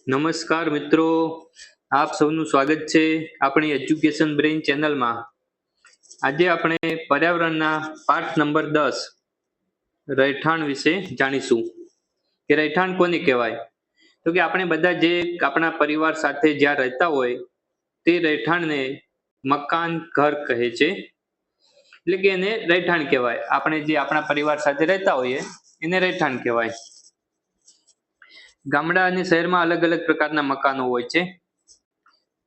નમસ્કાર મિત્રો, આપ સૌનું સ્વાગત છે આપણી એજ્યુકેશન બ્રેઇન ચેનલમાં। આજે આપણે પર્યાવરણના પાઠ નંબર 10 રહેઠાણ વિશે જાણીશું કે રહેઠાણ કોને કહેવાય। તો કે આપણે બધા જે આપણા પરિવાર સાથે જ્યાં રહેતા હોય તે રહેઠાણને મકાન ઘર કહે છે, એટલે કે એને રહેઠાણ કહેવાય। આપણે જે આપણા પરિવાર સાથે રહેતા હોઈએ એને રહેઠાણ કહેવાય। ગામડા અને શહેરમાં અલગ અલગ પ્રકારના મકાનો હોય છે।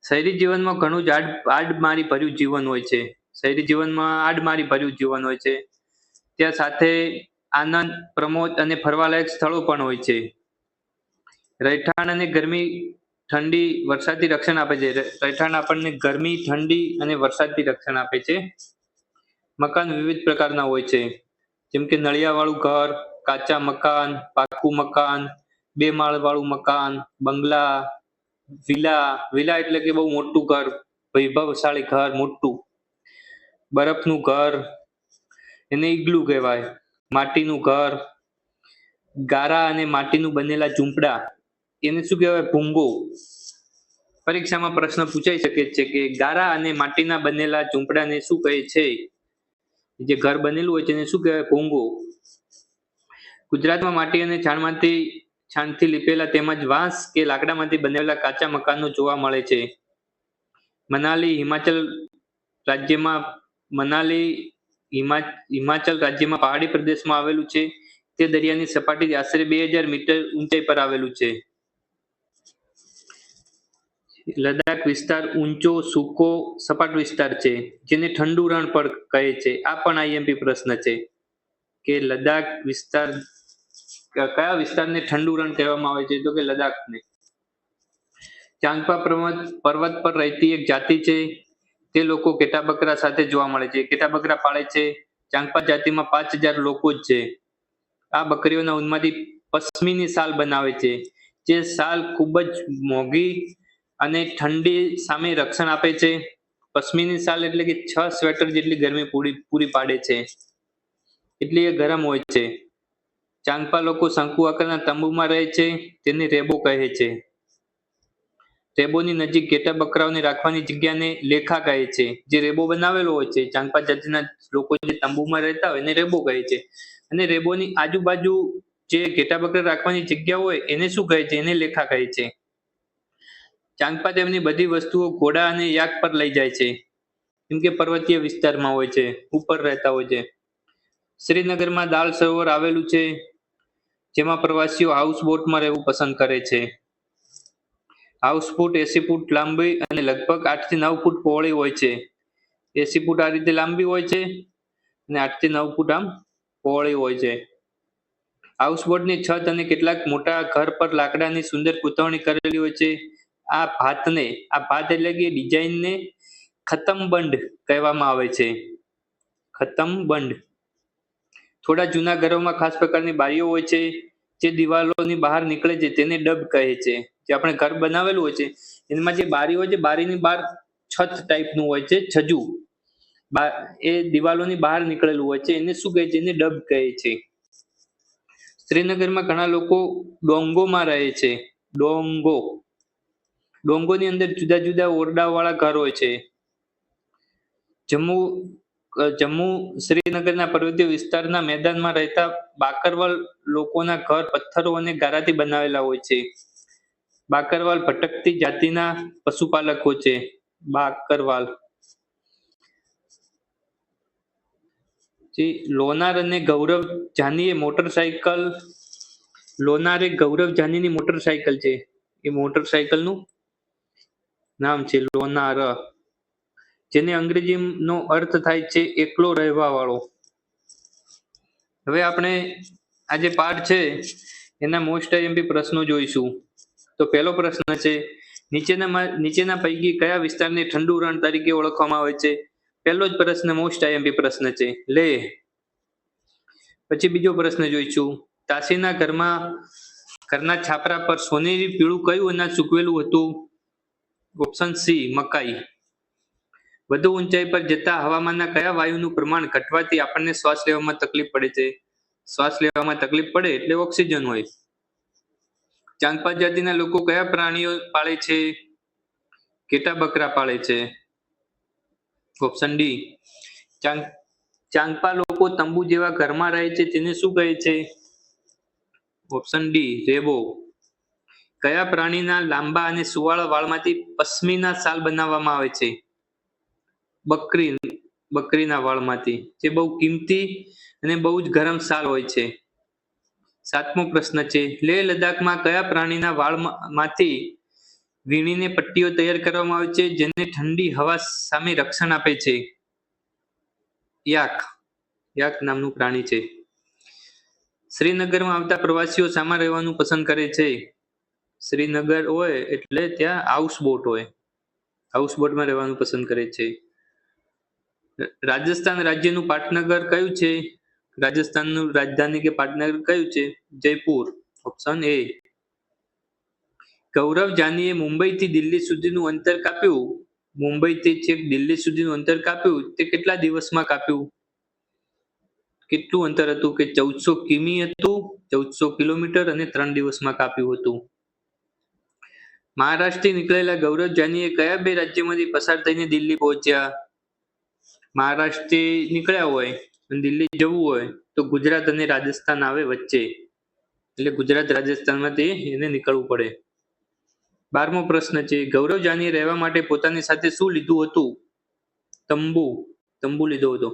શહેરી જીવનમાં ઘણું જ આડમારી ભર્યું જીવન હોય છે। શહેરી જીવનમાં આડમારી ભર્યું જીવન હોય છે, ત્યાં સાથે આનંદ, પ્રમોદ અને ફરવાલાયક સ્થળો પણ હોય છે। રહેઠાણ અને ગરમી, ઠંડી, વરસાદથી રક્ષણ આપે છે। રહેઠાણ આપણને ગરમી, ઠંડી અને વરસાદથી રક્ષણ આપે છે। મકાન વિવિધ પ્રકારના હોય છે, જેમ કે નળિયાવાળું ઘર, કાચા મકાન, પાકું મકાન, 2 માળવાળું મકાન, બંગલા, વિલા એટલે કે બહુ મોટું ઘર, વૈભવશાળી ઘર, મોટું બરફનું ઘર એને ઈગ્લુ કહેવાય। માટીનું ઘર, ગારા અને માટીનું બનેલા ઝૂંપડા એને શું કહેવાય? ભૂંગો। પરીક્ષામાં પ્રશ્ન પૂછાઈ શકે છે કે ગારા અને માટીના બનેલા ઝૂંપડાને શું કહે છે? જે ઘર બનેલું હોય છે એને શું કહેવાય? ભૂંગો। ગુજરાતમાં માટી અને છાણથી લીપેલા તેમજ વાંસ કે લાકડામાંથી બનેલા કાચા મકાનો જોવા મળે છે। હિમાચલ રાજ્યમાં પહાડી પ્રદેશમાં આવેલું છે। તે દરિયાની સપાટીથી આશરે 2000 મીટર ઊંચાઈ પર આવેલું છે। લદ્દાખ વિસ્તાર ઊંચો, સૂકો, સપાટ વિસ્તાર છે, જેને ઠંડુ રણ પણ કહે છે। આ પણ આઈએમપી પ્રશ્ન છે કે લદ્દાખ વિસ્તાર કયા વિસ્તારને ઠંડુ રણ કહેવામાં આવે છે? તો કે લદ્દાખને। ચાંગપા પર્વત પર રહેતી એક જાતિ છે, તે લોકો ઘેટા બકરા સાથે જોવા મળે છે। ઘેટા બકરા પાળે છે। ચાંગપા જાતિમાં 5000 લોકો જ છે। આ બકરીઓના ઊનમાંથી પશ્મીની શાલ બનાવે છે, જે શાલ ખૂબ જ મોંઘી અને ઠંડી સામે રક્ષણ આપે છે। પશ્મીની શાલ એટલે કે 6 સ્વેટર જેટલી ગરમી પૂરી પાડે છે, એટલી એ ગરમ હોય છે। ચાંગપા લોકો શંકુ આકારના તંબુમાં રહે છે, તેને રેબો કહે છે। રેબોની નજીક ઘેટા બકરાઓને રાખવાની જગ્યાને લેખા કહે છે। જે રેબો બનાવેલો હોય છે, ચાંગપા જાતિના લોકો જે તંબુમાં રહેતા હોય એને રેબો કહે છે, અને રેબોની આજુબાજુ જે ઘેટા બકરા રાખવાની જગ્યા હોય એને શું કહે છે? એને લેખા કહે છે। ચાંગપા તેમની બધી વસ્તુઓ ઘોડા અને યાક પર લઈ જાય છે, કેમ કે પર્વતીય વિસ્તારમાં હોય છે, ઉપર રહેતા હોય છે। શ્રીનગરમાં દાલ સરોવર આવેલું છે, જેમાં પ્રવાસીઓ હાઉસબોટમાં રહેવું પસંદ કરે છે। હાઉસબોટ 80 ફૂટ લાંબી અને લગભગ 8 થી 9 ફૂટ પહોળી હોય છે। 80 ફૂટ આ રીતે લાંબી હોય છે અને 8 થી 9 ફૂટ આમ પહોળી હોય છે। હાઉસબોટની છત અને કેટલાક મોટા ઘર પર લાકડાની સુંદર કોતરણી કરેલી હોય છે। આ ભાત એટલે કે ડિઝાઇનને ખતમબંધ કહેવામાં આવે છે। ખતમબંધ। થોડા જૂના ઘરોમાં ખાસ પ્રકારની બારીઓ હોય છે, જે દિવાલોની બહાર નીકળે છે, તેને ડબ કહે છે। જે આપણે ઘર બનાવેલું હોય છે એમાં જે બારી હોય છે, બારીની બહાર છત ટાઈપનું હોય છે, છજુ, એ દિવાલોની બહાર નીકળેલું હોય છે, એને શું કહે છે? એને ડબ કહે છે। શ્રીનગરમાં ઘણા લોકો ડોંગોમાં રહે છે। ડોંગોની અંદર જુદા જુદા ઓરડાવાળા ઘર હોય છે। જમ્મુ શ્રીનગરના પર્વતીય વિસ્તારના મેદાનમાં રહેતા બાકરવાલ લોકોના ઘર પથ્થરો અને ગારાથી બનાવેલા હોય છે। બાકરવાલ ભટકતી જાતિના પશુપાલકો છે। બાકરવાલ। લોનાર અને ગૌરવ જાની લોનાર એ ગૌરવ જાનીની મોટરસાયકલ છે। એ મોટરસાયકલનું નામ છે લોનાર, જેને અંગ્રેજીનો અર્થ થાય છે એકલો રહેવા વાળો। હવે આપણે આ જે પાઠ છે એના મોસ્ટ આઈએમપી પ્રશ્નો જોઈશું। તો પહેલો પ્રશ્ન છે, નીચેના પૈકી કયા વિસ્તારને ઠંડુ રણ તરીકે ઓળખવામાં આવે છે? પહેલો જ પ્રશ્ન મોસ્ટ આઈએમપી પ્રશ્ન છે, લેહ। પછી બીજો પ્રશ્ન જોઈશું, તાશીના ઘરના છાપરા પર સોનેરી પીળું કયું અનાજ સૂકવેલું હતું? ઓપ્શન સી, મકાઈ। વધુ ઊંચાઈ પર જતા હવામાનના કયા વાયુનું પ્રમાણ ઘટવાથી આપણને શ્વાસ લેવામાં તકલીફ પડે છે? શ્વાસ લેવામાં તકલીફ પડે એટલે ઓક્સિજન હોય। ચાંગપા જાતિના લોકો કયા પ્રાણીઓ પાળે છે? ઘેટા બકરા પાળે છે. Option D. ચાંગપા લોકો તંબુ જેવા ઘરમાં રહે છે તેને શું કહે છે? Option D. રેબો. કયા પ્રાણીના લાંબા અને સુવાળા વાળમાંથી પશ્મિના શાલ બનાવવામાં આવે છે? બકરીના વાળમાંથી, જે બહુ કિંમતી અને બહુ જ ગરમ શાલ હોય છે. 7મો પ્રશ્ન છે, લેહ લદ્દાખમાં કયા પ્રાણીના વાળમાંથી વીણીને પટ્ટીઓ તૈયાર કરવામાં આવે છે જેને ઠંડી હવા સામે રક્ષણ આપે છે? યાક નામનું પ્રાણી છે. શ્રીનગરમાં આવતા પ્રવાસીઓ શામાં રહેવાનું પસંદ કરે છે? શ્રીનગર હોય એટલે ત્યાં હાઉસબોટ હોય, હાઉસબોટમાં રહેવાનું પસંદ કરે છે. રાજસ્થાન રાજ્યનું પાટનગર કયું છે? રાજસ્થાનનું રાજધાની કે પાટનગર કયું છે? જયપુર. Option A. ગૌરવ જાનીએ મુંબઈથી દિલ્હી સુધીનું અંતર કાપ્યું. મુંબઈથી છેક દિલ્હી સુધીનું અંતર કાપ્યું તે કેટલા દિવસમાં કાપ્યું? કેટલું અંતર હતું? કે 1400 કિમી હતું, 1400 કિલોમીટર, અને 3 દિવસમાં કાપ્યું હતું. મહારાષ્ટ્રથી નીકળેલા ગૌરવ જાનીએ કયા બે રાજ્યોમાંથી પસાર થઈને દિલ્હી પહોંચ્યા? મહારાષ્ટ્રથી નીકળ્યા હોય અને દિલ્હી જવું હોય તો ગુજરાત અને રાજસ્થાન આવે વચ્ચે, એટલે ગુજરાત રાજસ્થાનમાંથી એને નીકળવું પડે. 12મો પ્રશ્ન છે, ગૌરવ જાનીએ રહેવા માટે પોતાની સાથે શું લીધું હતું? તંબુ લીધો હતો.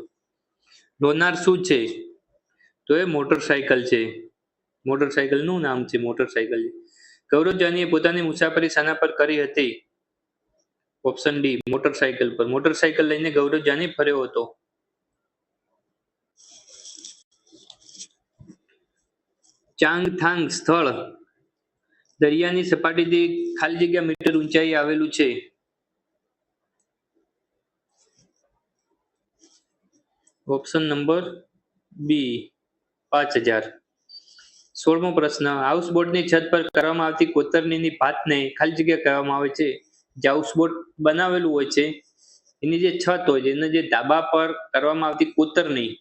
લોનાર શું છે? તો એ મોટરસાયકલ છે. મોટરસાયકલનું નામ છે, મોટરસાયકલ. ગૌરવ જાનીએ પોતાની મુસાફરી શાના પર કરી હતી? Option D. મોટરસાયકલ પર. મોટરસાયકલ લઈને ગૌરવ જાની ફર્યો હતો. ચાંગથાંગ સ્થળ દરિયાની સપાટીથી ખાલી જગ્યા મીટર ઊંચાઈ આવેલું છે. ઓપ્શન નંબર બી. 5000. 16મો પ્રશ્ન, હાઉસબોટની છત પર કરવામાં આવતી કોતરણીની ભાતને ખાલી જગ્યા કહેવામાં આવે છે. જે હાઉસબોટ બનાવેલું હોય છે એની જે છત હોય છે, એના જે ધાબા પર કરવામાં આવતી કોતરણી,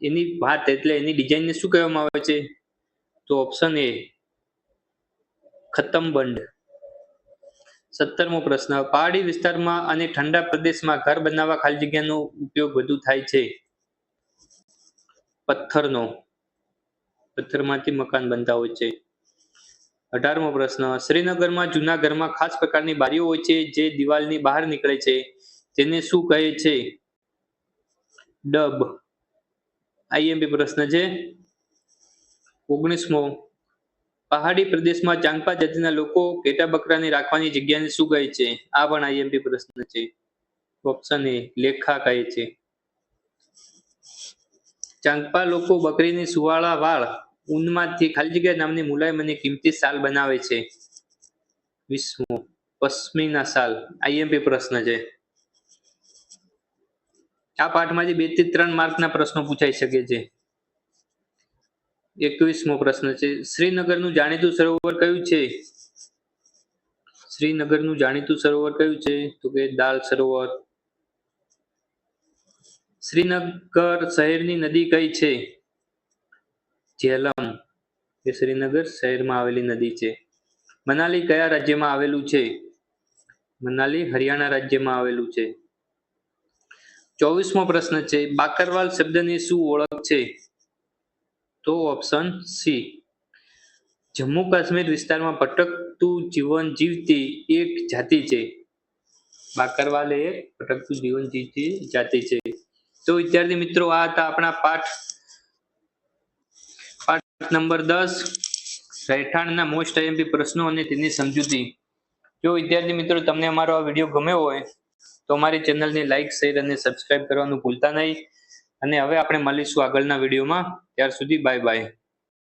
એની ભાત એટલે એની ડિઝાઇનને શું કહેવામાં આવે છે? તો ઓપ્શન એ. ખતમબંધ. 17મો પ્રશ્ન, પહાડી વિસ્તારમાં અને ઠંડા પ્રદેશમાં ઘર બનાવવા ખાલી જગ્યાનો ઉપયોગ વધુ થાય છે. પથ્થરનો. પથ્થરમાંથી મકાન બનતા હોય છે. 18મો પ્રશ્ન, શ્રીનગરમાં જૂના ઘરમાં ખાસ પ્રકારની બારીઓ હોય છે જે દિવાલની બહાર નીકળે છે તેને શું કહે છે? ડબ. આઈએમપી પ્રશ્ન છે. 19મો, પહાડી પ્રદેશમાં ચાંગપા જાતિના લોકો ઘેટા બકરાને રાખવાની જગ્યાને શું કહે છે? આ પણ આઈએમપી પ્રશ્ન છે. Option A. લેખા કહે છે. ચાંગપા લોકો બકરીની સુવાળા વાળ ઊનમાંથી ખાલી જગ્યા નામની મુલાયમ અને કિંમતી શાલ બનાવે છે. 20મો, પશ્મિના શાલ. આઈએમપી પ્રશ્ન છે. આ પાઠમાંથી 2 થી 3 માર્કના પ્રશ્નો પૂછાઈ શકે છે. 21મો પ્રશ્ન છે, શ્રીનગરનું જાણીતું સરોવર કયું છે? શ્રીનગરનું જાણીતું સરોવર કયું છે? તો કે દાલ સરોવર. શ્રીનગર શહેરની નદી કઈ છે? ઝેલમ. એ શ્રીનગર શહેરમાં આવેલી નદી છે. મનાલી કયા રાજ્યમાં આવેલું છે? મનાલી હરિયાણા રાજ્યમાં આવેલું છે. 24મો પ્રશ્ન છે, બાકરવાલ શબ્દની શું ઓળખ છે? તો ઓપ્શન સી. જમ્મુ કાશ્મીર વિસ્તારમાં ભટકતું જીવન જીવતી એક જાતિ છે. બાકરવાલ એ ભટકતું જીવન જીવતી જાતિ છે. તો વિદ્યાર્થી મિત્રો, આ હતા આપણા પાઠ નંબર 10, રહેઠાણના મોસ્ટ આઈએમપી પ્રશ્નો અને તેની સમજૂતી. જો વિદ્યાર્થી મિત્રો તમને અમારો આ વિડીયો ગમ્યો હોય તો અમારી ચેનલને લાઈક, શેર અને સબસ્ક્રાઇબ કરવાનું ભૂલતા નહીં. અને હવે આપણે મળીશું આગળના વિડીયોમાં. ત્યાર સુધી બાય બાય.